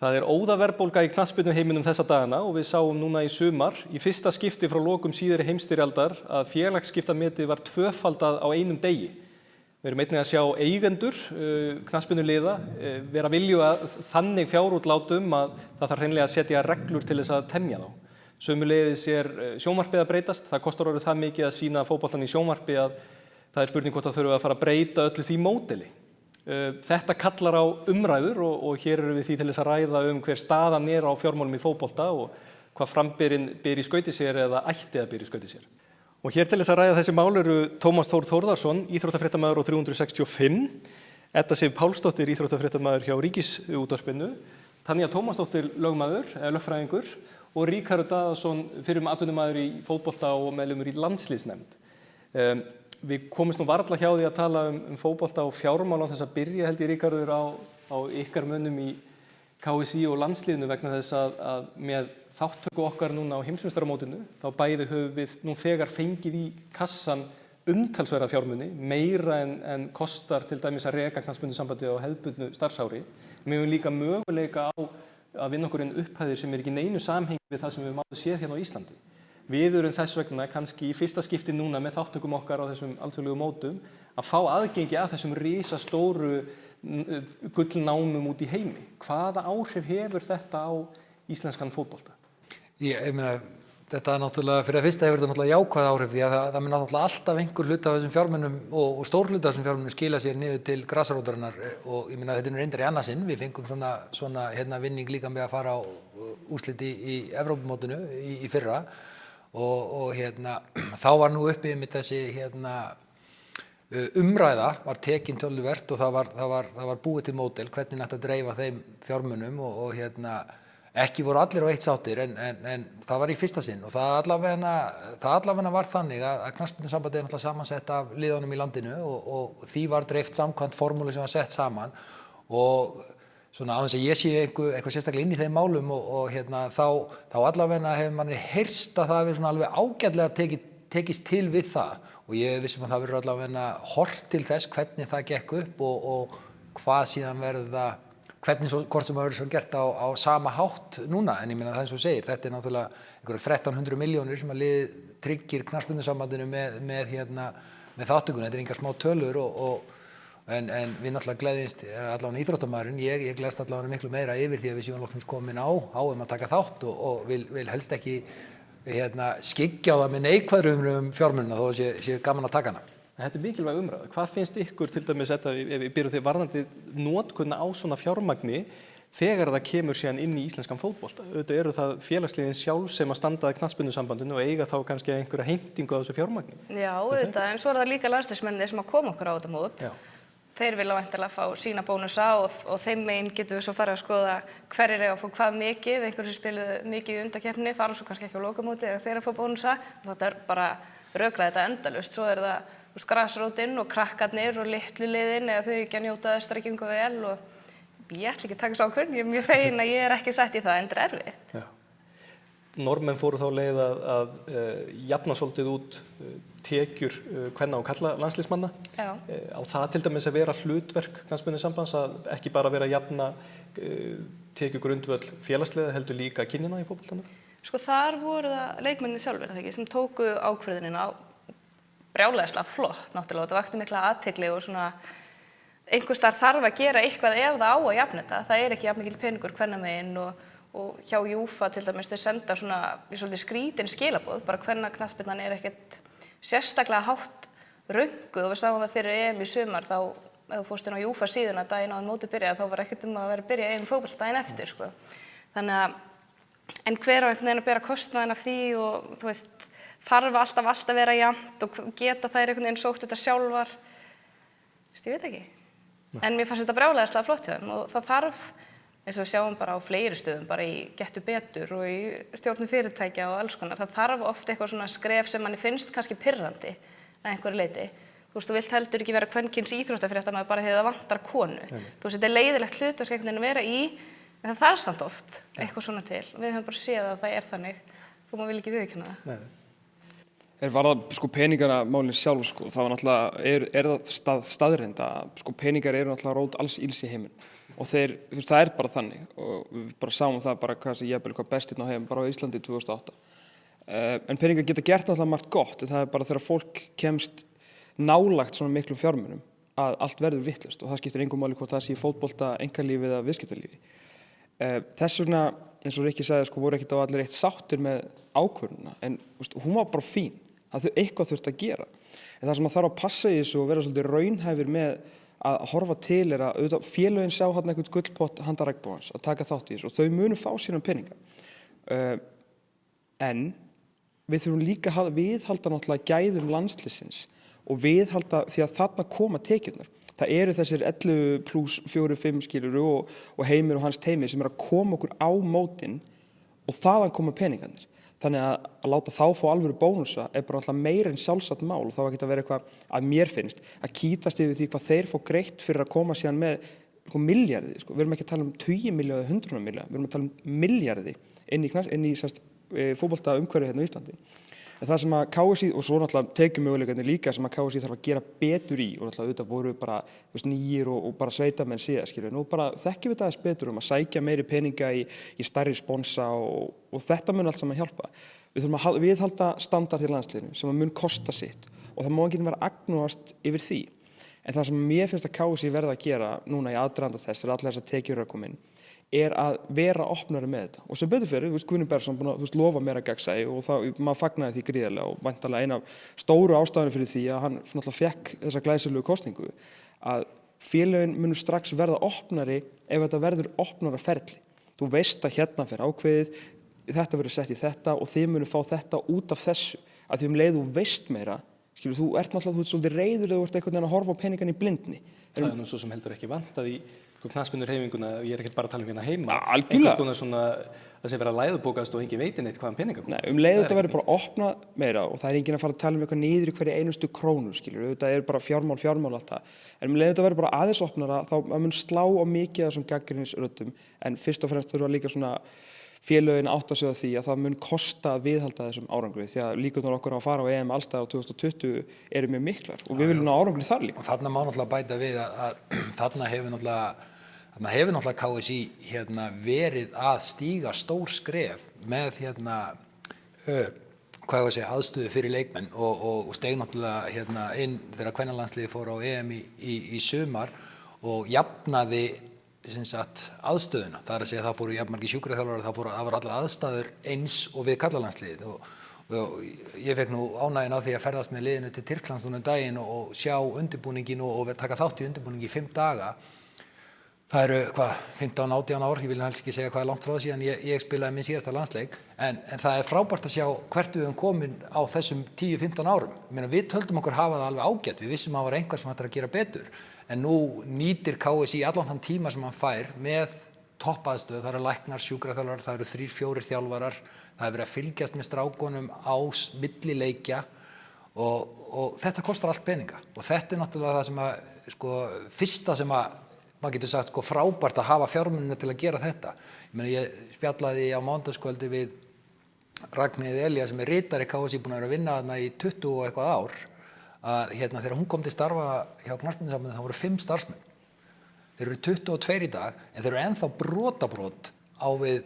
Það óðaverðbólga í knattspyrnuheiminum þessa dagana og við sáum núna í sumar í fyrsta skipti frá lokum síðari heimsstyrjaldar að félagsskiptametið var tvöfaldað á einum degi. Við erum einnig að sjá eigendur knattspyrnuliða vera viljuga þannig fjárútlátum að það þarf hreinlega að setja reglur til þess að temja þá. Sömuleiðis sjónvarpið að breytast. Það kostar orðið það mikið að sýna fótboltann í sjónvarpi að það spurning hvort það þurfi að fara að breyta öllu því módeli. Þetta kallar á umræður og hér erum við því til þess að ræða hver staðan á fjármálum í fótbolta og hvað frambyrinn ber í skauti sér eða ætti að bera í skauti sér. Og hér til þess að ræða þessi mál eru Tómas Þór Þórðarson, íþróttafréttamaður á 365, Edda Sif Pálsdóttir, íþróttafréttamaður hjá Ríkisútvarpinu, Tanja Tómasdóttir, lögfræðingur og Ríkharður Daðason, fyrrum atvinnumaður í fótbolta og meðlimur í landsliðsnefnd. Við komumst nú varla hjá því að tala fótbolta og fjármál án þess að byrja held ég Ríkharður á ykkar mönnum í KSÍ og landsliðinu vegna þess að með þáttöku okkar núna á heimsmeistaramótinu þá bæði höfum við nú þegar fengið í kassan umtalsverða fjármuni, meira en kostar til dæmis að reka knattspyrnusambandið á hefðbundnu starfsári. Við höfum líka möguleika á að vinna okkur inn upphæðir sem ekki í neinu samhengi við það sem við máum séð hérna á Íslandi. Við erum þess vegna kannski í fyrsta skipti núna með þáttökum okkar á þessum alþjóðlegu mótum að fá aðgengi að þessum risastóru gullnámum út í heimi. Hvaða áhrif hefur þetta á íslenskan fótbolta? Ég meina, þetta náttúrulega, fyrir að fyrsta hefur þetta náttúrulega jákvæð áhrif því að það mun náttúrulega alltaf einhver hluta af þessum fjármunum og stór hluta af þessum fjármunum skila sér niður til grasrótarinnar og ég meina þetta reyndar í annað sinn. Við fengum svona vinning líka með að fara á úrslit í Evrópumótinu í fyrra og þá var nú uppi með þessi umræða var tekin töluvert og það var búið til módel hvernig ætti að dreifa þeim fjármunum og ekki voru allir á eitt sáttir en það var í fyrsta sinn og það allavega var þannig að knattspyrnusambandið er náttúrulega samansett af liðunum í landinu og því var dreift samkvæmt formúlu sem var sett saman og svona á þess að ég sé eitthvað sérstaklega inn í þeim málum og þá allavega hefur manni heyrst að það hefur svona alveg ágætlega tekist til við það og ég vissum að það verður allavega horft til þess hvernig það gekk upp og hvað síðan hvernig hvort sem það verður svo gert á sama hátt núna en ég meina það eins og þú segir, þetta er náttúrulega einhverjar 1300 milljónir sem að liðið tryggir knattspyrnusambandinu með þáttökunni, þetta er engar smá tölur en við náttúrulega gleðjumst allavega íþróttamaðurinn, ég gleðst allavega miklu meira yfir því að við séum loksins komin á að taka þátt og vil helst ekki skyggja á það með neikvæðum fjármunina þó að sé gaman að taka hana. Þetta er mikilvæg umræða. Hvað finnst ykkur til dæmis þetta, ef við byrjum því varðandi notkunna á svona fjármagni þegar það kemur síðan inn í íslenskan fótbolta? Auðvitað eru það félagsliðin sjálf sem að standa að knattspyrnusambandinu og eiga þá kannski einhverja heimtingu á þessu fjármagni. Já, auðvitað, en svo er það líka landsliðsmennirnir sem að koma okkur á þetta mót. Já. Þeir vilja væntanlega fá sína bónusa og þeim megin getum við svo farið að skoða hverjir eiga að fá hvað mikið, einhverjir sem spiluðu mikið í undankeppni, fara svo kannski ekki á lokamóti eða þeir að fá bónusa. Þetta er bara rökræða þetta endalaust. Svo er það grasrótin og krakkarnir og litlu liðin eða þau ekki að njóta þess strekkingu vel og ég ætla ekki að taka svo ákvörðun, ég er mjög fegin að ég er ekki sett í það, en þetta er erfitt. Já. Norðmenn fóru þá leið að jafna svolítið út tekjur kvenna og karla landsliðsmanna. Já. Á það til dæmis að vera hlutverk knattspyrnusambands að ekki bara vera að jafna tekjugrundvöll félagsliða heldur líka kynjana í fótboltanum? Sko þar voru það leikmennirnir sjálfir ekki, sem tóku ákvörðunina brjálæðislega flott náttúrulega og þetta vakti mikla athygli og svona einhvers staðar þarf að gera eitthvað ef það á að jafna þetta. Það er ekki jafn mikil peningur kvennamegin og hjá Júfa til dæmis þeir senda svona svolítið skrítin skilaboð, bara kvennaknattspyrnan er ekkert sérstaklega hátt rönguð og við sáum það fyrir EM í sumar þá ef þú fórst inn á Júfa síðuna daginn áður mótið byrjaði þá var ekkert að vera að byrja EM fótbolta daginn eftir sko. Þannig að en hver á einhvern veginn að bera kostnaðinn af því og þú veist þarf alltaf að vera jafnt og geta þær einhvern veginn sótt þetta sjálfar. Ég veit ekki. En mér fannst þetta brjálæðislega flott hjá þeim og það þarf, eins og við sjáum bara á fleiri stöðum, bara í Gettu betur og í stjórnum fyrirtækja og alls konar, það þarf oft eitthvað svona skref sem manni finnst kannski pirrandi að einhverju leyti. Þú veist, þú vilt heldur ekki vera kvenkyns íþróttafréttamaður bara þegar það vantar konu. Þú veist, þetta er leiðilegt hlutverk einhvern veginn að vera í, en það þarf samt oft eitthvað svona til. Við höfum bara séð að það er þannig, þó maður vil ekki viðurkenna það. Varðað sko peningamálin sjálf sko, þá náttúrulega er það staðreynd að sko peningar eru náttúrulega rót alls ills í heiminn. og þeir, þú veist, það bara þannig og við bara sáum það bara hvað bestinn á heim bara á Íslandi 2008. En peningar geta gert alltaf margt gott, en það bara þegar fólk kemst nálægt svona miklum fjármunum að allt verður vitlaust og það skiptir engu máli hvort það sé í fótbolta, einkalífi eða viðskiptalífi. Þess vegna, eins og Rikki sagði, voru ekkert á allir eitt sáttir með ákvörðunina, en hún var bara fín, eitthvað þurfti að gera. En það sem maður þarf að passa í þessu og vera svolítið raunhæfir með að horfa til að auðvitað félögin sjá þarna einhvern gullpott handa regnbogans að taka þátt í þessu og þau munu fá sína peninga. En við þurfum líka að viðhalda náttúrulega gæðum landsliðsins og viðhalda því að þarna koma tekjurnar. Það eru þessir 11 plus 4-5 skiluru og Heimir og hans teymi sem að koma okkur á mótin og þaðan koma peningarnir. Þannig að láta þá fá alvöru bónusa bara alltaf meira en sjálfsagt mál og þá ekki að vera eitthvað að mér finnst að kýtast yfir því hvað þeir fá greitt fyrir að koma síðan með milljarði. Við erum ekki að tala um 20 milljarði eða 100 milljarði, við erum að tala um milljarði inn í fótbolta umhverfi hérna á Íslandi. En það sem að KSÍ, og svo náttúrulega tekjumöguleikarnir líka sem að KSÍ þarf að gera betur í og náttúrulega auðvitað voru bara nýjir og bara sveitamenn síðan, skilur. Nú bara þekkjum við það aðeins betur að sækja meiri peninga í stærri sponsa og þetta mun allt saman hjálpa. Við þurfum að viðhalda standard í landsliðinu sem að mun kosta sitt og það má ekki vera agnúast yfir því. En það sem mér finnst að KSÍ verða að gera núna í aðdraganda þess allar þessar tekjur að koma inn að vera opnari með þetta. Og sem betur fyrir, Guðni Bergsson búinn að lofa meira gegnsæi og maður fagnaði því gríðarlega og væntanlega ein af stóru ástæðunum fyrir því að hann náttúrulega fékk þessa glæsilegu kosningu að félögin munu strax verða opnari ef þetta verður opnara ferli. Þú veist að hérna fer ákveðið, þetta verður sett í þetta og þið munu fá þetta út af þessu. Að því leið þú veist meira, skilur, þú ert svolítið reiður þegar þú ert einhvern veginn að horfa á peningan í blindni. Það nú svo sem heldur ekki vantað í knattspyrnuhreyfinguna, ég er ekkert bara að tala um hérna heima. Algjörlega. Einhvern svona það sé vera læðubókast og engin veitir neitt hvaðan peninga koma. Nei, leið þetta verður bara opnað meira og það er enginn að fara að tala um eitthvað niður í hverju einustu krónu, skilur. Þetta er bara fjármál alltaf. En leið þetta verður bara aðeins opnara, þá mun slá á mikið af þessum gagnrýnisröddum, en fyrst og fremst þurfa líka svona félögin átta sig á því að það mun kosta að viðhalda þessum árangri því að líkurnar okkur að fara á EM allstæðar á 2020 eru mjög miklar og við viljum ná árangri þar líka. Og þarna má náttúrulega bæta við að þarna hefur náttúrulega KSÍ verið að stíga stór skref með aðstöðu fyrir leikmenn og steig náttúrulega inn þegar kvennalandsliðið fór á EM í sumar og jafnaði aðstöðuna. Það er að segja að það fóru jafnmargir sjúkraþjálfarar, það voru allar aðstæður eins og við karlalandsliðið og ég fekk nú ánægjuna á því að ferðast með liðinu til Tyrklands núna daginn og sjá undirbúninginn og taka þátt í undirbúningi í 5 daga. Það eru 15-18 ár, ég vil helst ekki segja hvað langt frá síðan ég spilaði minn síðasta landsleik, en það er frábært að sjá hvert við höfum komin á þessum 10-15 árum. Við töldum okkur hafa það alveg ágætt, við vissum að það var einhver sem ætti að gera betur, en nú nýtir KSÍ allan þann tíma sem hann fær með toppaðstöð, það eru læknar, sjúkraþjálfarar, það eru 3-4 þjálfarar, það er verið að fylgjast með strákunum á milli leikja og þetta kostar allt peninga og þetta er náttúrulega það sem að fyrsta sem að maður getur sagt frábært að hafa fjármunina til að gera þetta. Ég spjallaði á mánudagskvöldi við Ragnheiði Elía sem er ritari KSÍ búin að vera að vinna þarna í 20 og eitthvað ár að þegar hún kom til starfa hjá knattspyrnusambandinu þá voru 5 starfsmenn. Þeir eru 22 í dag en þeir eru ennþá brotabrot á við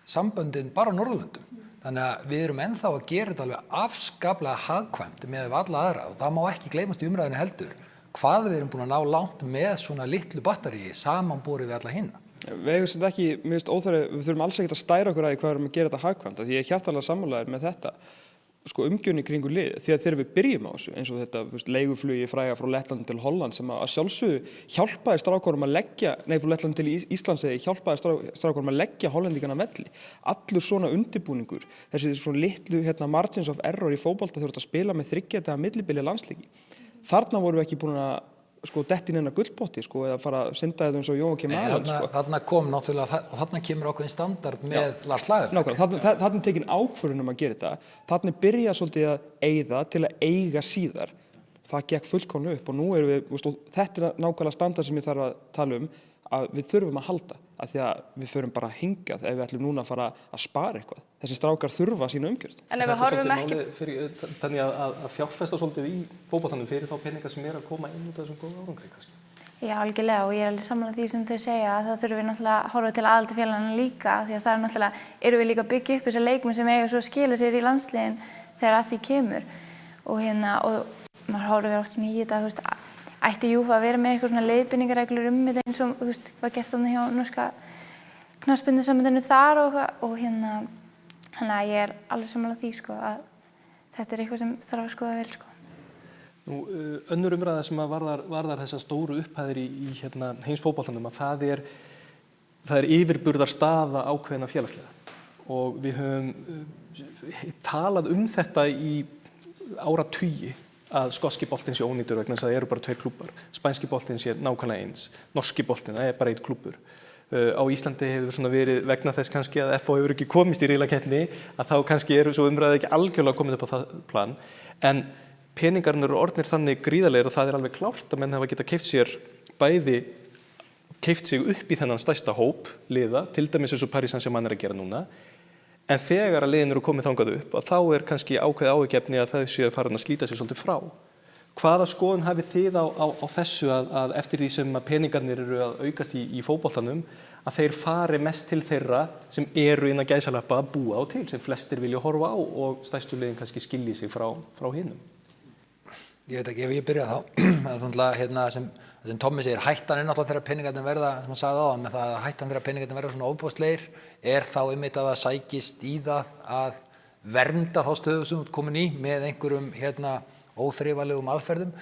samböndin bara á Norðurlöndum. Þannig að við erum ennþá að gera þetta alveg afskaplega hagkvæmt með alla aðra og það má ekki gleymast í umræðinu heldur. Hvað við erum búin að ná langt með svona litlu battaríi samanborið við alla hinna. Við eigum sem ekki, mér finnst óþarfi, við þurfum alls ekkert að stæra okkur að hvað við erum að gera þetta hagkvæmt, því ég er hjartanlega sammálaður með þetta, umgjörni kringu lið, því að þegar við byrjum á þessu, eins og þetta leiguflugi fræga frá Lettlandi til Holland sem að sjálfsögðu hjálpaði strákurum að leggja, frá Lettlandi til Íslands hjálpaði strákurum að leggja hollendingana velli. Allur svona undirbúningur, þessi svona litlu margins of error í fótbolta þegar þú ert að spila með 3 daga millibili landsleiki. Þarna vorum við ekki búin að detta inn eina gullpotti eða fara að synda þetta eins og Jóakim Aðal. Þarna kom náttúrulega, og þarna kemur ákveðin standard með Lars Lagerbäck. Þarna er tekin ákvörðun að gera þetta. Þarna byrja svolítið að eyða til að eiga síðar. Það gekk fullkomlega upp og nú erum við, þetta er nákvæmlega standard sem ég þarf að tala að við þurfum að halda af því að við förum bara hingað ef við ætlum núna að fara að spara eitthvað. Þessi strákar þurfa sína umgjörð. En ef við horfum ekki... Þannig að fjárfesta svolítið í fótboltanum fyrir þá peninga sem að koma inn út af þessum góða árangri kannski. Já, algjörlega og ég alveg sammála því sem þau segja að það þurfum við náttúrulega að horfa til aðildarfélaganna líka því að það náttúrulega erum við líka að byggja upp þessa leikmenn sem eiga svo að skila sér í landsliðin þegar að því kemur og maður horfir oft svona í þetta, þú veist, ætti UEFA að vera með eitthvað svona leiðbeiningarreglur þetta eins og, þú veist, var gert þarna hjá norska knattspyrnusambandinu þar og þannig að ég alveg sammála því sko að þetta eitthvað sem þarf að skoða vel sko. Nú, önnur umræða sem að varðar þessar stóru upphæðir í heimsfótboltanum að það er yfirburðar staða ákveðna félagslega og við höfum talað þetta í áratugi að skoski boltinn sé ónýtur vegna þess að það eru bara 2 klúbbar, spænski boltinn sé nákvæmlega eins, norski boltinn, það er bara 1 klúbbur. Á Íslandi hefur svona verið vegna þess kannski að FH hefur ekki komist í riðlakeppni að þá kannski eru svo umræða ekki algjörlega komin upp á það plan en peningarnir eru orðnir þannig gríðarlegir og það er alveg klárt að menn hafa getað keypt sig upp í þennan stærsta hóp liða, til dæmis eins og Paris Saint-Germain er að gera núna. En þegar að liðin eru komið þangað upp, að þá er kannski ákveðið áhyggjuefni að þau séu farin að slíta sig svolítið frá. Hvaða skoðun hafið þið á þessu að eftir því sem að peningarnir eru að aukast í fótboltanum, að þeir fari mest til þeirra sem eru innan gæsalappa að búa á til, sem flestir vilja horfa á og stærstu liðin kannski skilji sig frá hinum? Ég veit ekki, ef ég byrja þá, það er náttúrulega sem Tommi segir, hættan er náttúrulega þegar peningarnir verða, sem hann sagði áðan, með það að hættan þegar peningarnir verða svona ofboðslegir, er þá einmitt að það sækist í það að vernda þá stöðu sem þú ert komin í með einhverjum óþrifalegum aðferðum.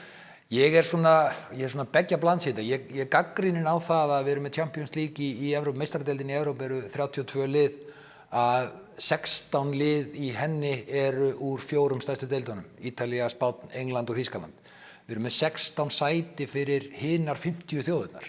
Ég er svona beggja blands í þetta. Ég gagnrýni á það að við erum með Champions League í Evrópu, meistaradeildinni í Evrópu eru 32 lið, að 16 lið í henni eru úr 4 stærstu deildunum, Ítalía, Spánn, England og Þýskaland. Við erum með 16 sæti fyrir hinar 50 þjóðirnar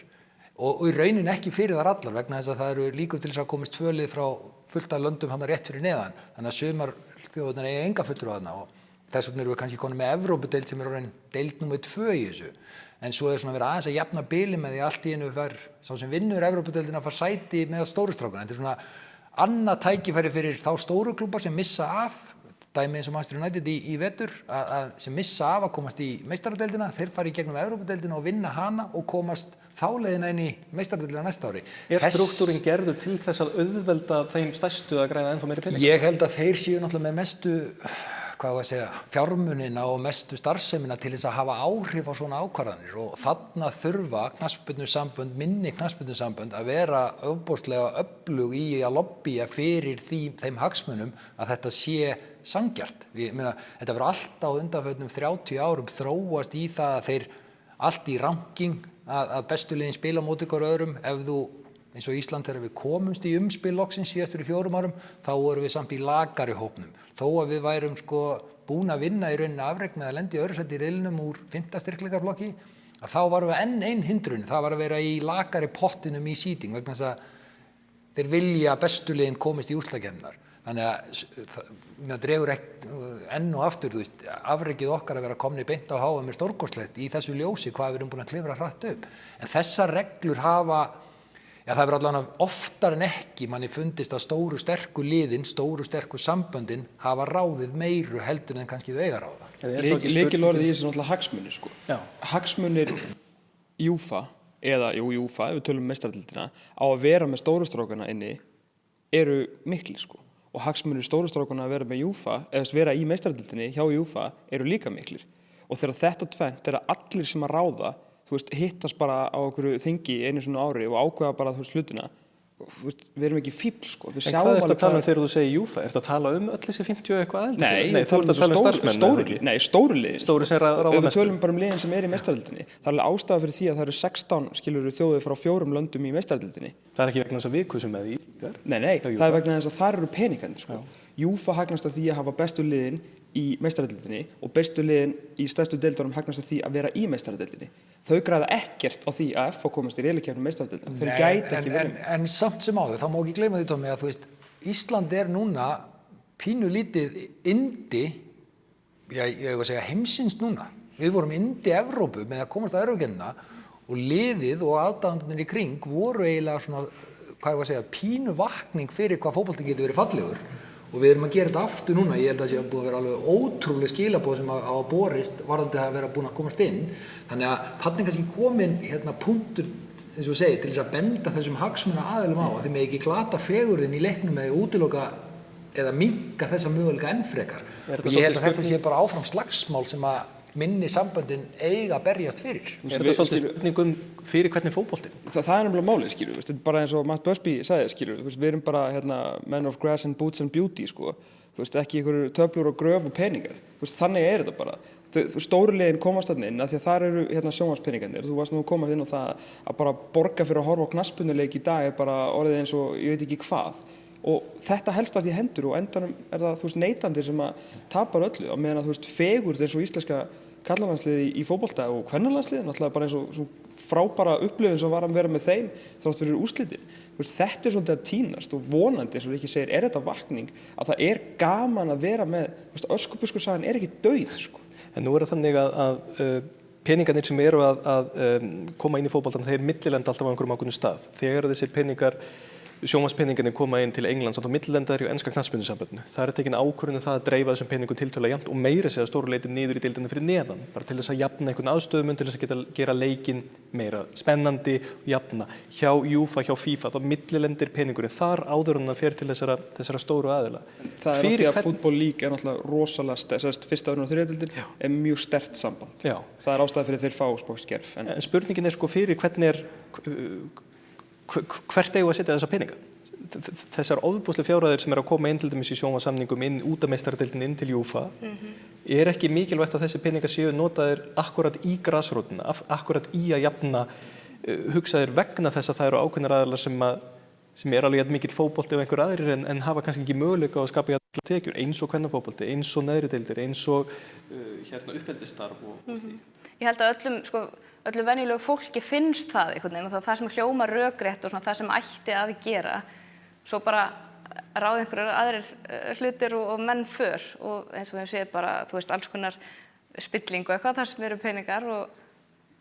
og í rauninni ekki fyrir þar allar vegna þess að það eru líkur til þess að komast 2 lið frá fullt af löndum hann rétt fyrir neðan. Þannig að sumar þjóðirnar eiga enga fulltrúa þarna og þess vegna erum við kannski konum með Evrópudeild sem er orðin deild númer 2 í þessu. En svo er svona verið aðeins að jafna bilið með því allt í einu sá sem vinnur Evrópudeildina fær sæti með stóru strákana. Þetta er svona annað tækifæri fyrir þá stóru klúbbar sem missa af, dæmi eins og Manchester United í vetur, sem missa af að komast í meistaradeildina, þeir fara í gegnum Evrópudeildina og vinna hana og komast þá leiðina inn í meistaradeildina næsta ári. Er strúktúrin gerður til þess að auðvelda þeim stærstu að græða ennþá meiri pening? Ég held að þeir séu náttúrulega með mestu fjármunina og mestu starfsemina til þess að hafa áhrif á svona ákvarðanir og þarna þurfa knattspyrnusambönd, minni knattspyrnusambönd að vera ofboðslega öflug í að lobbya fyrir þeim hagsmunum að þetta sé sanngjarnt. Þetta verður alltaf á undanförnum 30 árum þróast í það að þeir allt í ranking að bestu liðin spila móti ykkur öðrum. Ef þú eins og Ísland þegar við komumst í umspil loksins síðast fyrir 4 árum, þá vorum við samt í lakari hópnum. Þó að við værum búin að vinna í rauninni afrek með að lenda í öðru sæti í riðlinum úr 5. styrkleikaflokki, að þá varum við enn ein hindrun, það var að vera í lakari pottinum í seeding vegna þess að þeir vilja að bestu liðin komist í úrslitakeppnirnar. Þannig að það dregur enn og aftur, þú veist, afrekið okkar að vera komni beint á HM er stórkostlegt í þessu ljósi hvað við erum búin að klifra hratt upp. En þessar reglur hafa það verður allavega oftar en ekki manni fundist að stóru sterku liðin, stóru sterku samböndin hafa ráðið meiru heldur en kannski þau eiga ráða. Lykilorðið í þessu náttúrulega hagsmunir sko. Hagsmunir UEFA, UEFA, ef við tölum meistaradeildina, á að vera með stóru strákana inni eru miklir sko. Og hagsmunir stóru strákana að vera með UEFA, eða vera í meistaradeildinni hjá UEFA eru líka miklir. Og þegar þetta tvennt er að allir sem að ráða hittast bara á einhverju þingi einu svona ári og ákveða bara hlutina. Við erum ekki fíbl sko. En hvað ertu að tala um þegar þú segir UEFA? Ertu að tala um öll þessi 50 eitthvað eldri? Nei, þú ert að tala um starfsmenn. Nei, stóru liðin. Stóru sem ráða mestu. Ef við tölum bara um liðin sem er í meistaradeildinni, það er alveg ástæða fyrir því að það eru 16 þjóðir frá 4 löndum í meistaradeildinni. Það er ekki vegna þess að við kusum með því. Nei, það er vegna þess að þar eru peningarnir sko. UEFA hagnast á því að hafa bestu liðin í meistaradeildinni og bestu liðin í stærstu deildunum hagnast á því að vera í meistaradeildinni. Þau græða ekkert á því að FH komast í riðlakeppni meistaradeildina. Þau gæti ekki verið. En samt sem áður, þá má ekki gleyma því Tommi að þú veist, Ísland er núna pínulítið yndi, ég var að segja heimsins núna. Við vorum yndi Evrópu með að komast að Evrópukeppnina og liðið og aðdáendurnir í kring voru eiginlega svona, pínu vakning fyrir hvað fótbolti getur verið fallegur. og við erum að gera þetta aftur núna. Ég held að það sé búið að vera alveg ótrúleg skilaboð sem á að borist varðandi að vera búin að komast inn. Þannig að þarna kannski komin punktur, eins og segir, til þess að benda þessum hagsmunaaðilum á að þeim ekki glata fegurðin í leiknum eða útiloka eða minnka þessa möguleika enn frekar. Og ég held að þetta sé bara áfram slagsmál sem að minni samböndin eiga að berjast fyrir. Þetta svolítið spurningum fyrir hvernig fótbolti? Það er nefnilega málið, skilur við, bara eins og Matt Busby sagði, skilur við erum bara men of grass and boots and beauty, sko. Ekki einhverju töflur og gröf og peningar. Þannig þetta bara. Stóru liðin komast þarna inn af því að þar eru sjónvarpspeningarnir. Þú varst nú að komast inn á það að bara borga fyrir að horfa á knattspyrnuleik í dag bara orðið eins og ég veit ekki hvað. Og þetta helst allt í hendur og endanum það neytendur sem að tapar öllu á meðan að fegurð eins og íslenska karlalandsliði í fótbolta og kvennalandsliði náttúrulega bara eins og svo frábæra upplifun sem var að vera með þeim þrátt fyrir úrslitin. Þetta svolítið að tínast og vonandi, eins og Rikki segir, þetta vakning að það gaman að vera með öskubuskusagan ekki dauð, sko. En nú það þannig að peningarnir sem eru að koma inn í fótboltan, þeir millilenda alltaf á einhverjum ákveðnum stað. Þegar þessir peningar sjónvarpspeningarnir koma inn til Englands, þá millilendar hjá enska knattspyrnusambandinu. Það tekin ákvörðun það að dreifa þessum peningum tiltölulega jafnt og meira segja stóru leyti niður í deildinni fyrir neðan, bara til þess að jafna einhvern aðstöðumun, til þess að gera leikinn meira spennandi og jafna. Hjá UEFA, hjá FIFA, þá millilendir peningurinn þar áður en það fer til þessara stóru aðila. Það því að Football League náttúrulega rosalega fyrsta, öðru og þriðja deildin mjög sterkt samband. Já. Það ástæða fyrir þeir fá skerf. En spurningin sko fyrir hvernig hvert eigum að setja þessa peninga? Þessar ofboðslega fjárhæðir sem að koma inn til dæmis í sjónvarpssamningum inn út af meistaradeildinni inn til UEFA ekki mikilvægt að þessi peningar séu notaðir akkurat í grasrótina, akkurat í að jafna hugsaðir vegna þess að það eru ákveðnir aðilar sem alveg jafn mikill fótbolti ef einhver aðrir en hafa kannski ekki möguleika á að skapa jafn tekjur eins og kvennafótbolti, eins og neðri deildir, eins og uppeldisstarf og Ég held að öllu venjulegu fólki finnst það einhvern veginn og það sem hljómar rökrétt og það sem ætti að gera. Svo bara ráða einhverjar aðrir hlutir og menn för og eins og við séð bara, alls konar spilling og eitthvað þar sem eru peningar og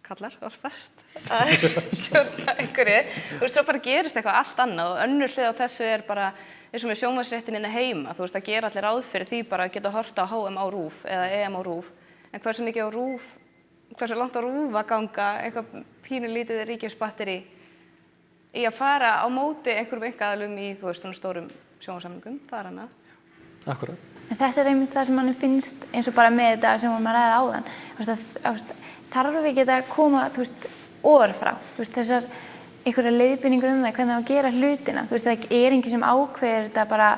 kallar oftast að stjórna einhverju. Svo bara gerist eitthvað allt annað og önnur hlið á þessu bara eins og með sjónvarpsréttinina heima. Það gera allir ráð fyrir því bara að geta horft á HM á RÚV eða EM á RÚV. En hversu mikið á RÚV, hversu langt á RÚV að ganga eitthvað pínulítið ríkisbatteri í að fara á móti einhverjum einkaaðilum í svona stórum sjónvarpssamningum, það annað. Akkúrat. En þetta einmitt það sem manni finnst eins og bara með þetta sem vorum að ræða áðan. Þarf ekki að koma ofurfrá, þessar einhverja leiðbeiningur það hvernig það á að gera hlutina. Það enginn sem ákveður þetta bara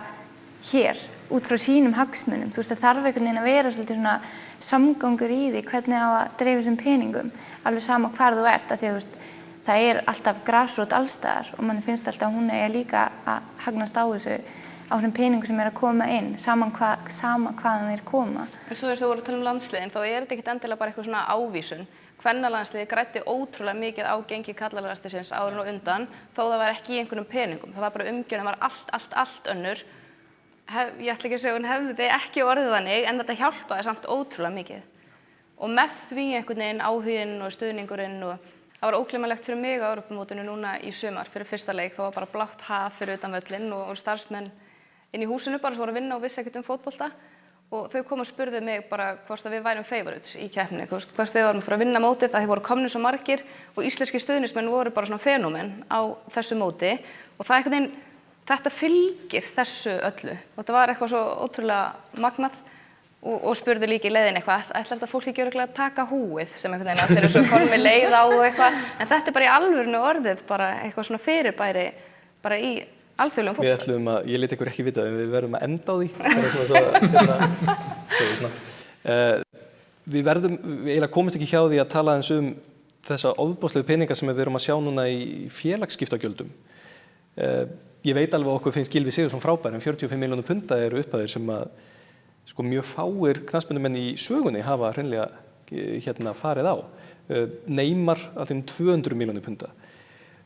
hér út frá sínum hagsmunum. Það þarf einhvern veginn að vera svolítið svona samgangur í því hvernig á að dreifa þessum peningum alveg sama hvar þú ert af því að það alltaf grasrót allstaðar og manni finnst alltaf að hún líka að hagnast á þessum peningum sem að koma inn sama hvaðan þeir koma. En svo þess að við vorum að tala um landsliðin þá þetta ekkert endilega bara eitthvað svona ávísun. Kvennalandsliðið græddi ótrúlega mikið á gengi karlalandsliðsins árin og undan þó það var ekki í einhverjum peningum. Það var bara umgjörðin var allt önnur. Ég ætla ekki að segja hún hefði ekki orðið þannig en þetta hjálpaði samt ótrúlega mikið. Og með því einhvern veginn áhuginn og stuðningurinn og það var ógleymanlegt fyrir mig á Evrópumótinu núna í sumar fyrir fyrsta leik. Það var bara blátt haf fyrir utan völlinn og starfsmenn inn í húsinu bara sem voru að vinna og vissi ekkert fótbolta og þau komu og spurðu mig bara hvort að við værum favorites í keppninni, hvort við varum að fara að vinna mótið það þeir voru komnir svo margir og íslenski stuðningsmenn voru bara svona fenómen á þessu móti og það einhvern veginn þetta fylgir þessu öllu og þetta var eitthvað svo ótrúlega magnað og spurðu líka í leiðin eitthvað ætlar þetta fólk ekki örugglega að taka húið sem einhvern veginn að þeir eru svo konum með leið á og eitthvað en þetta bara í alvörinu orðið bara eitthvað svona fyrirbæri bara í alþjóðlegum fólk. Við ætlum ég lét ykkur ekki vita en við verðum að enda á því við eiginlega komumst ekki hjá því að tala eins þessa ofboðslegu peninga sem við erum að sjá núna í félagsskiptagjöldum. Ég veit alveg að okkur finnst Gylfi Sigurðsson frábær en 45 milljónir punda eru upphæðir sem að mjög fáir knattspyrnumenn í sögunni hafa hreinlega farið á. Neymar allir 200 milljónir punda.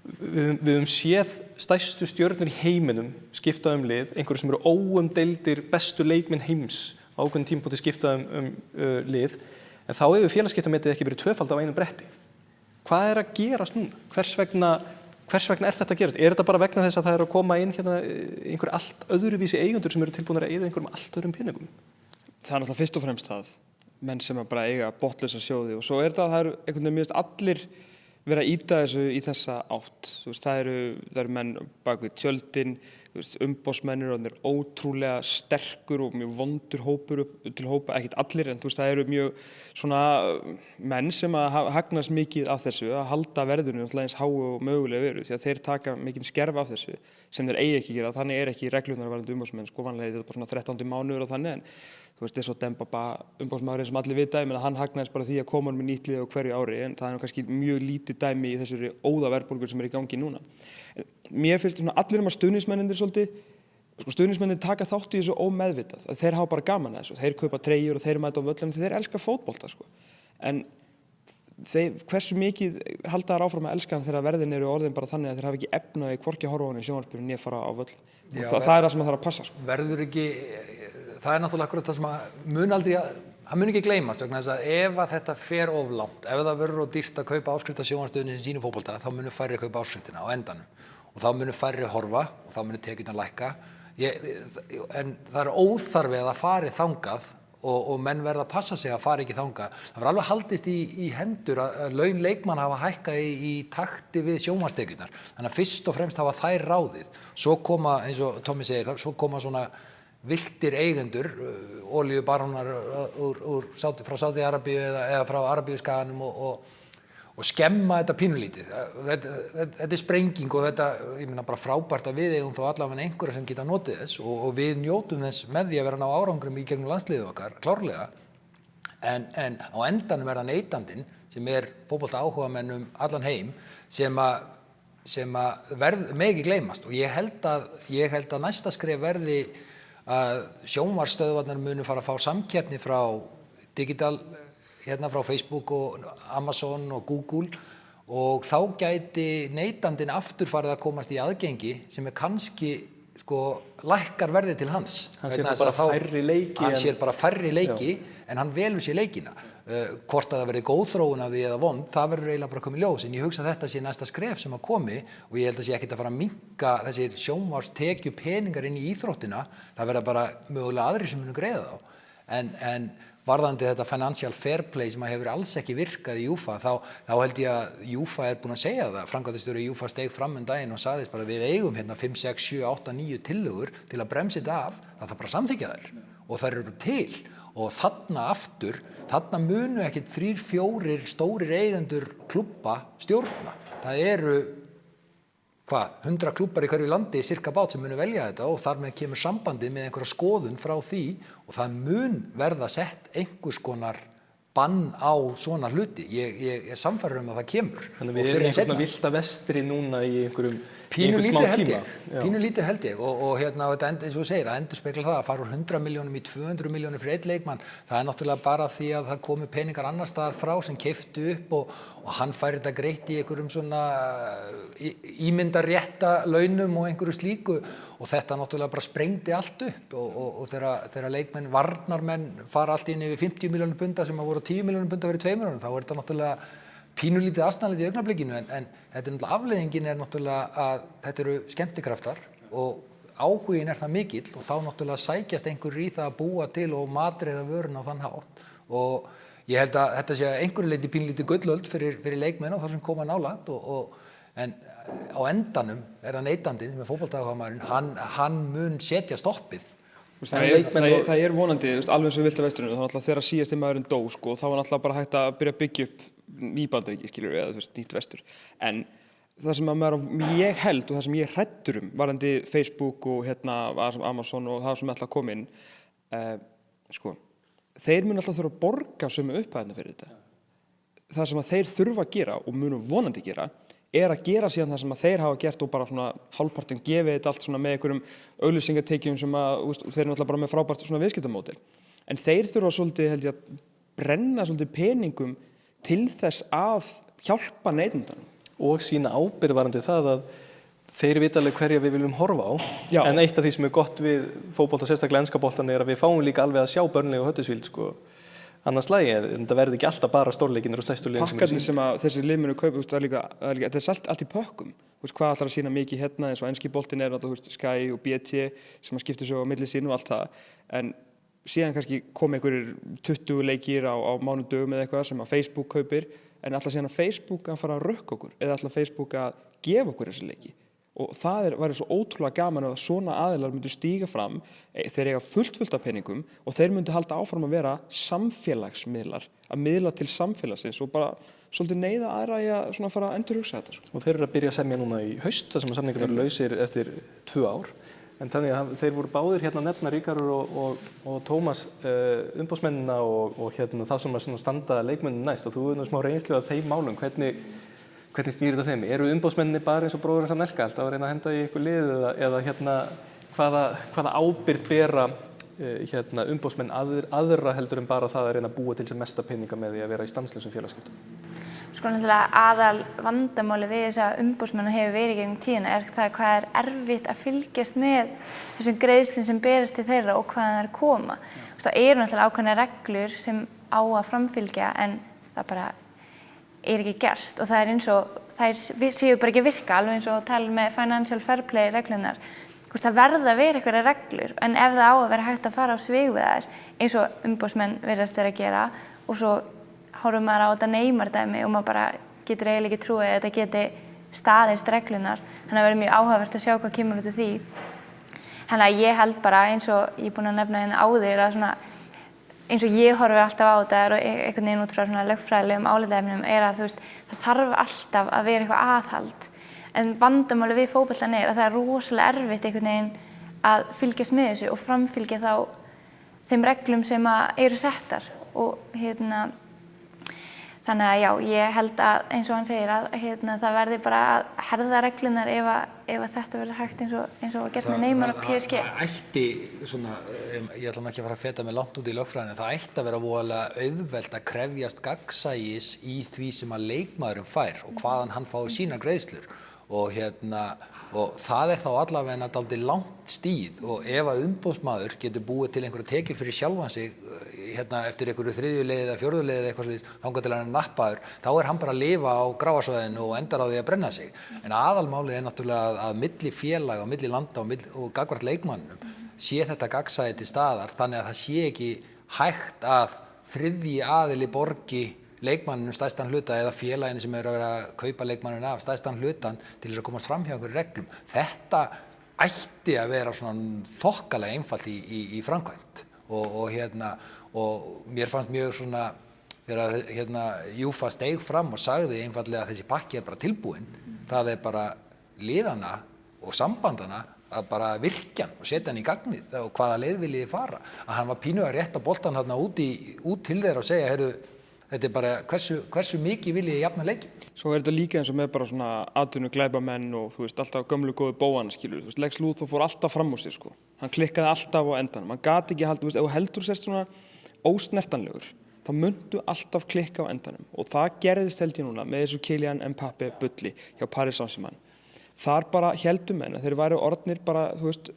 Við höfum séð stærstu stjörnur í heiminum skipta lið, einhverjum sem eru óumdeildir bestu leikmenn heims á ákveðnum tímapunkti skipta lið en þá hefur félagsskiptametið ekki verið tvöfald á einu bretti. Hvað að gerast núna? Hvers vegna Hvers vegna þetta að gerast? Þetta bara vegna þess að það að koma inn hérna einhver allt öðruvísi eigendur sem eru tilbúinir að eyða einhverjum allt öðrum peningum? Það náttúrulega fyrst og fremst það, menn sem að bara eiga botnlausa sjóði og svo það að það eru einhvern veginn mjög allir vera að ýta þessu í þessa átt. Það eru menn bak við tjöldin, umboðsmennir og þeir eru ótrúlega sterkur og mjög vondur hópur til hópa, ekkert allir en það eru mjög svona menn sem að hagnast mikið af þessu að halda verðinu eins háu og mögulega veru því að þeir taka mikinn skerf af þessu sem þeir eigi ekki gera, þannig ekki reglurnar varðandi umboðsmenn, vanlega þetta bara svona 13. mánuður og þannig en eins og Demba umboðsmaðurinn sem allir vita, hann hagnaðist bara því að koma með nýtt lið á hverju ári en það kannski mjög lítið dæmi í þessari óðaverðbólgu sem í gangi núna. Mér finnst allir stuðningsmennirnir svolítið, stuðningsmennir taka þátt í þessu ómeðvitað, að þeir hafa bara gaman að þessu, þeir kaupa treyjur og þeir mæta á völlum, þeir elska fótbolta en hversu mikið halda þær áfram að elska hann þegar verðin eru orðin bara þannig að þeir hafa ekki efnaði hvorki að horfa á hann í sjónvarpinu né fara á völl. Það er það sem þarf að passa. Verður ekki, það er náttúrulega akkurat það sem það mun ekki gleymast vegna þess að ef að þetta fer of langt, ef það verður of dýrt að kaupa áskrifta sjónvarpsstöðinni sem sýnir fótbolta, þá munur færri kaupa áskriftina á endanum og þá munur færri horfa og þá munur tekjurnar lækka. En það er óþarfi að það fari þangað og menn verða að passa sig að fara ekki þangað. Það var alveg haldist í hendur að laun leikmanna hafa hækkað í takti við sjónvarpstekjurnar. Þannig að fyrst og fremst hafa þær ráðið. Svo koma, eins og Tommi segir, svo koma svona villtir eigendur, olíubarónar frá Sádi-Arabíu eða frá Arabíuskaganum og skemma þetta pínulítið. Þetta er sprenging og þetta, ég meina bara frábært að við eigum þá allavega einhverja sem geta notið þess og við njótum þess með því að vera að ná árangrum í gegnum landsliðið okkar, klárlega. En á endanum það neytandinn sem fótbolta áhugamenn allan heim sem megi gleymast og ég held að næsta skref verði að sjónvarpsstöðvarnar munu fara að fá samkeppni frá digital frá Facebook og Amazon og Google og þá gæti neytandinn aftur farið að komast í aðgengi sem kannski lækkar verðið til hans. Hann sér bara færri leiki en hann velur sér leikina. Hvort að það verði góð þróun af því eða vond, það verður eiginlega bara að koma í ljós en ég hugsa að þetta sé næsta skref sem að komi og ég held að sé ekkert að fara að minnka þessir sjónvarpstekju peningar inn í íþróttina, það verða bara mögulega aðrir sem munu greiða þá. En varðandi þetta financial fair play sem hefur alls ekki virkað í UEFA, þá held ég að UEFA búin að segja það. Framkvæmdastjóri UEFA steig fram daginn og sagðist bara við eigum 5, 6, 7, 8, 9 tillögur til að bremsa þetta af, það þarf bara að samþykkja þær og þær eru bara til og þarna munu ekkert 3, 4 stórir eigendur klúbba stjórna. Það eru 100 klúbbar í hverju landi cirka bát sem munu velja þetta og þar með kemur sambandið með einhverja skoðun frá því og það mun verða sett einhvers konar bann á svona hluti. Ég er sannfærður að það kemur. Þannig við erum einhvern villta vestri núna í einhverjum Pínulítið held ég og þetta eins og þú segir að endurspegla það að fara úr 100 milljónum í 200 milljónir fyrir einn leikmann. Það er náttúrulega bara því að það komi peningar annars staðar frá sem keyptu upp og hann fær þetta greitt í einhverjum svona ímyndarrétta launum og einhverju slíku og þetta náttúrulega bara sprengdi allt upp og þegar leikmenn, varnarmenn fara allt inn yfir 50 milljónir punda sem að voru 10 milljónir punda fyrir 2 milljónum, þá þetta náttúrulega pínulítið asnalegt í augnablikinu en þetta náttúrulega afleiðingin náttúrulega að þetta eru skemmtikraftar og áhugin það mikill og þá náttúrulega sækjast einhverjir í það að búa til og matreiða vöruna á þann hátt og ég held að þetta sé einhverju leyti pínulítið gullöld fyrir leikmenn og þá sem koma nálægt en á endanum það neytandinn með fótboltaáhugamaðurinn, hann mun setja stoppið. Það vonandi, alveg eins og villta vesturinn, þá þegar síðasti maðurinn dó þá var náttúrulega bara hægt að byrja að byggja upp nýbandaríki eða nýtt vestur en það sem ég held og það sem ég hræddur varðandi Facebook og Amazon og það sem ætla að koma inn þeir munu alltaf þurfa að borga sömu upphæðina fyrir þetta það sem að þeir þurfa að gera og munu vonandi gera að gera síðan það sem að þeir hafa gert og bara svona hálfpartinn gefið þetta allt svona með einhverjum auglýsingatekjum sem að þeir eru alltaf bara með frábært svona viðskiptamódel en þeir þurfa svolítið held ég að brenna svolítið peningum til þess að hjálpa neytendanum. Og sína ábyrgð varðandi það að þeir vita alveg hverja við viljum horfa á. Já. En eitt af því sem gott við fótbolta, sérstaklega enska boltan, að við fáum líka alveg að sjá Burnley og Huddersfield annað slagið, en það verði ekki alltaf bara stórleikinir og stærstu liðin sem eru Pakkarnir sýnd. sem að þessi lið munu kaupa, þetta er allt í pökkum. Hvað ætlar að sýna mikið hérna, eins og enski boltinn er Sky og BT sem að skipta svo á milli sín og allt það. En síðan kannski kom einhverjir 20 leikir á mánudögum eða eitthvað sem að Facebook kaupir, en ætlar síðan að Facebook að fara að rukka okkur eða ætlar Facebook að gefa okkur þessi leiki. Og það væri svo ótrúlega gaman að svona aðilar myndu stíga fram, þeir eiga fullt af peningum og þeir myndu halda áfram að vera samfélagsmiðlar, að miðla til samfélagsins og bara svolítið neyða aðra í að svona fara að endurhugsa þetta. Og þeir eru að byrja að semja núna í haust, þar sem að samningar eru lausir eftir 2 ár. En þannig að þeir voru báðir hérna að nefna Ríkharður og Tómas umboðsmennina og hérna það sem að standa leikmennina næst og þú hefur smá reynslu af þeim málum. Hvernig snýr þetta þeim? Eru umboðsmenninni bara eins og bróðurinn sann Elka alltaf að reyna að henda í ykkur lið eða hérna hvaða ábyrgð bera hérna umboðsmenn aðra heldur en bara það að reyna að búa til sem mesta peninga með því að vera í stanslausum félagaskiptum? Sko náttúrulega aðal vandamáli við þessa umboðsmenn hefur verið gegnum tíðina það hvað er erfitt að fylgjast með þessum greiðslum sem berast til þeirra og hvaðan þær koma. Það eru náttúrulega ákveðnar reglur sem á að framfylgja en það bara er ekki gert og það er eins og þær séu bara ekki að virka alveg eins og tala með financial fair play reglunar. Það verða að vera einhverjar reglur en ef það á að vera hægt að fara á svig við þær eins og umboðsmenn virðast vera að gera og svo horfum maður á þetta Neymar-dæmi og maður bara getur eiginlega ekki trúið að þetta geti staðist reglunar. Þannig að verður mjög áhugavert að sjá hvað kemur út úr því. Þannig að ég held bara eins og ég er búin að nefna hérna áður að svona eins og ég horfi alltaf á þetta og einhvern veginn út frá svona lögfræðilegum álitaefnum að það þarf alltaf að vera eitthvað aðhald. En vandamáli við fótboltann að það er rosalega erfitt einhvern veginn að fylgjast með þessu og framfylgja þá þeim reglum sem eru settar og þannig að já, ég held að eins og hann segir að það verði bara að herða reglunar ef þetta verður hægt eins og að gert með Neymar og PSG. Það ætti svona, ég ætla ekki að fara að feta mig langt út í lögfræðinu, það ætti að vera voðalega auðvelt að krefjast gagnsæis í því sem að leikmaðurinn fær og hvaðan hann fái sínar greiðslur og það er þá allavega dálítið langt stíð og ef að umboðsmaður getur búið til einhverja tekjur fyrir sjálfan sig eftir einhverju 3. leið eða 4. leið eða eitthvað slíkt þangað til hann er nappaður, þá er hann bara að lifa á gráasvæðinu og endar á því að brenna sig. En aðalmálið er náttúrulega að milli félaga, milli landa og gagnvart leikmannum sé þetta gagnsæi til staðar þannig að það sé ekki hægt að þriðji aðili borgi leikmanninu stærstan hluta eða félaginu sem eru að vera að kaupa leikmanninu af stærstan hlutan til þess að komast fram hjá einhverju reglum. Þetta ætti að vera svona þokkalega einfalt í framkvæmd og mér fannst mjög svona þegar Júfa steig fram og sagði einfallega að þessi pakki er bara tilbúinn. Það er bara liðana og sambandana að bara virkja hann og setja hann í gagnið og hvaða leið viljið þið fara. Að hann var pínu að rétta boltan þarna út til þeirra og segja, heyrðu, þetta er bara hversu mikið viljið þið jafna leiki. Svo er þetta líka eins og með bara svona atvinnu glæpamenn og alltaf gömlu góðu bóana skilur. Lex Luthor fór alltaf fram úr sig sko. Hann klikkaði alltaf á endanum. Hann gat ekki ef þú heldur sérst svona ósnertanlegur, þá myndu alltaf klikka á endanum og það gerðist held ég núna með þessu Kylian Mbappé bulli hjá Paris Saint-Germain. Þar bara héldu menn að þeir væru orðnir bara,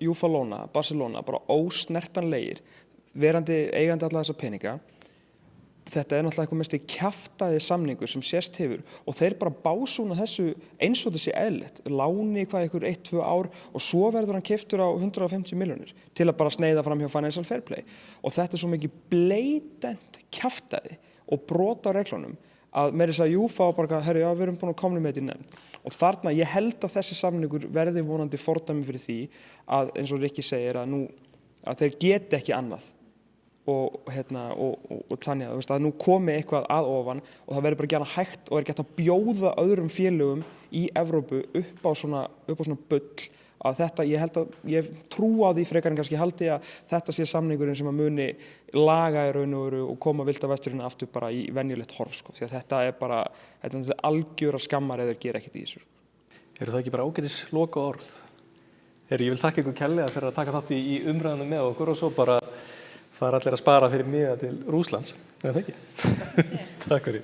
Júfa Lóna, Barcelona, bara ósnertanlegir, verandi eigandi alla þessa peninga. Þetta er náttúrulega eitthvað mesti kjaftaði samningur sem sést hefur og þeir bara básúna þessu eins og þessi eðlilegt, láni ykkur 1-2 ár og svo verður hann keyptur á 150 milljónir til að bara sneiða fram hjá Financial Fair Play og þetta er svo mikið blatant kjaftaði og brot á reglunum að meira þess að Júfa og bara, herru, já, við erum búin að komna með þetta í nefnd og þarna, ég held að þessi samningur verði vonandi fordæmi fyrir því að eins og Rikki segir að þeir geti ekki annað og þannig að nú komi eitthvað að ofan og það verður bara gera hægt og er gert að bjóða öðrum félögum í Evrópu upp á svona bull að þetta, ég trú á því frekar en kannski haldi að þetta sé samningurinn sem að muni laga í raun og veru og koma Villta Vesturinn aftur bara í venjulegt horf sko, því að þetta er algjöra skammar eða gera ekkert í þessu sko. Eru það ekki bara ágætis loka orð? Ég vil þakka ykkur kærlega fyrir að taka þátt í umræðunum með okkur og svo bara fara allir að spara fyrir miða til Rússlands, eða það ekki? Takk fyrir.